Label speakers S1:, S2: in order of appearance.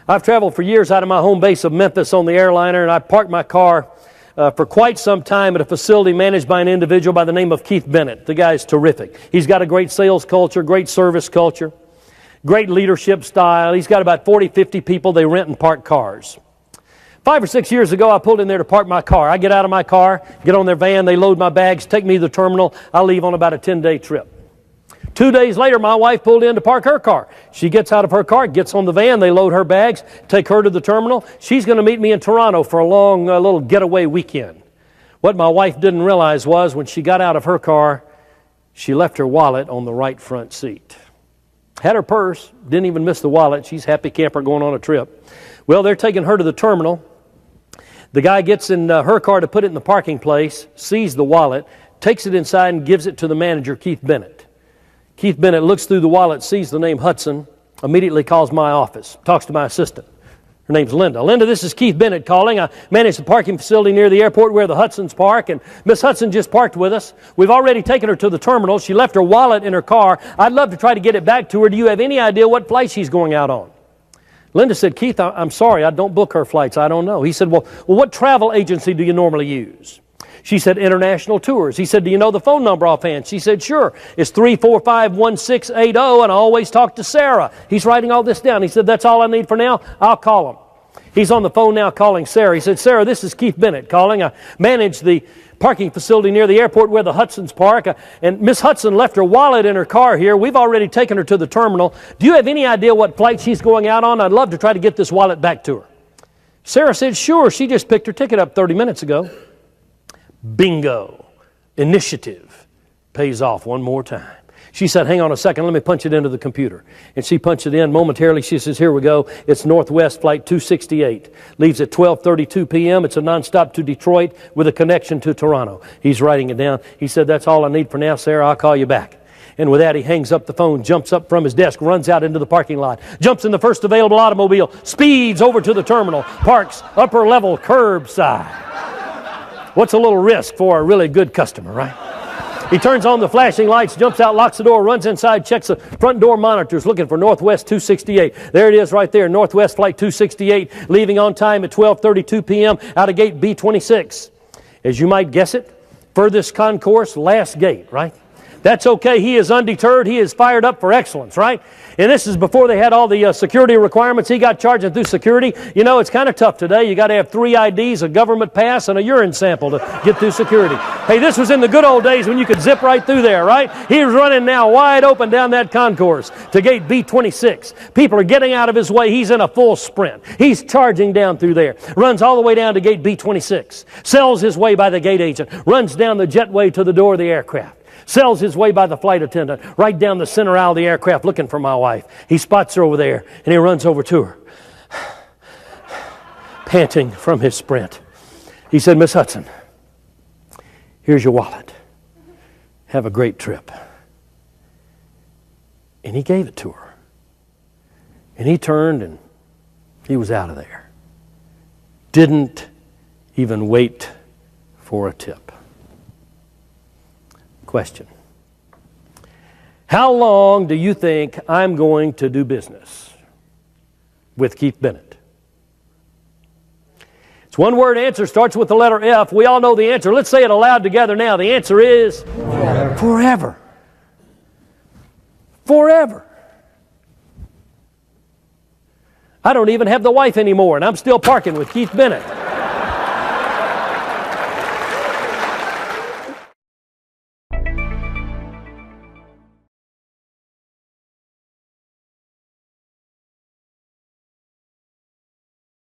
S1: I've traveled for years out of my home base of Memphis on the airliner, and I parked my car for quite some time at a facility managed by an individual by the name of Keith Bennett. The guy's terrific. He's got a great sales culture, great service culture, great leadership style. He's got about 40, 50 people they rent and park cars. 5 or 6 years ago, I pulled in there to park my car. I get out of my car, get on their van, they load my bags, take me to the terminal. I leave on about a 10-day trip. 2 days later, my wife pulled in to park her car. She gets out of her car, gets on the van, they load her bags, take her to the terminal. She's going to meet me in Toronto for a long little getaway weekend. What my wife didn't realize was when she got out of her car, she left her wallet on the right front seat. Had her purse, didn't even miss the wallet. She's a happy camper going on a trip. Well, they're taking her to the terminal. The guy gets in her car to put it in the parking place, sees the wallet, takes it inside and gives it to the manager, Keith Bennett. Keith Bennett looks through the wallet, sees the name Hutson, immediately calls my office, talks to my assistant. Her name's Linda. Linda, this is Keith Bennett calling. I manage the parking facility near the airport where the Hutsons park, and Miss Hutson just parked with us. We've already taken her to the terminal. She left her wallet in her car. I'd love to try to get it back to her. Do you have any idea what flight she's going out on? Linda said, Keith, I'm sorry, I don't book her flights. I don't know. He said, well, what travel agency do you normally use? She said, International Tours. He said, do you know the phone number offhand? She said, sure. It's 345-1680, and I always talk to Sarah. He's writing all this down. He said, that's all I need for now. I'll call him. He's on the phone now calling Sarah. He said, Sarah, this is Keith Bennett calling. I manage the parking facility near the airport where the Hutsons park. And Miss Hutson left her wallet in her car here. We've already taken her to the terminal. Do you have any idea what flight she's going out on? I'd love to try to get this wallet back to her. Sarah said, sure. She just picked her ticket up 30 minutes ago. Bingo. Initiative pays off one more time. She said, hang on a second, let me punch it into the computer. And she punched it in. Momentarily, she says, here we go. It's Northwest Flight 268. Leaves at 12:32 p.m. It's a nonstop to Detroit with a connection to Toronto. He's writing it down. He said, that's all I need for now, Sarah. I'll call you back. And with that, he hangs up the phone, jumps up from his desk, runs out into the parking lot, jumps in the first available automobile, speeds over to the terminal, parks upper level curbside. What's a little risk for a really good customer, right? He turns on the flashing lights, jumps out, locks the door, runs inside, checks the front door monitors, looking for Northwest 268. There it is right there, Northwest Flight 268, leaving on time at 12:32 p.m. out of gate B26. As you might guess it, furthest concourse, last gate, right? That's okay. He is undeterred. He is fired up for excellence, right? And this is before they had all the security requirements. He got charging through security. You know, it's kind of tough today. You got to have 3 IDs, a government pass, and a urine sample to get through security. Hey, this was in the good old days when you could zip right through there, right? He was running now wide open down that concourse to gate B26. People are getting out of his way. He's in a full sprint. He's charging down through there. Runs all the way down to gate B26. Sells his way by the gate agent. Runs down the jetway to the door of the aircraft. Sells his way by the flight attendant, right down the center aisle of the aircraft looking for my wife. He spots her over there, and he runs over to her, panting from his sprint. He said, Miss Hutson, here's your wallet. Have a great trip. And he gave it to her. And he turned, and he was out of there. Didn't even wait for a tip. Question. How long do you think I'm going to do business with Keith Bennett? It's one word answer, starts with the letter F. We all know the answer. Let's say it aloud together now. The answer is forever. Forever. I don't even have the wife anymore, and I'm still parking with Keith Bennett.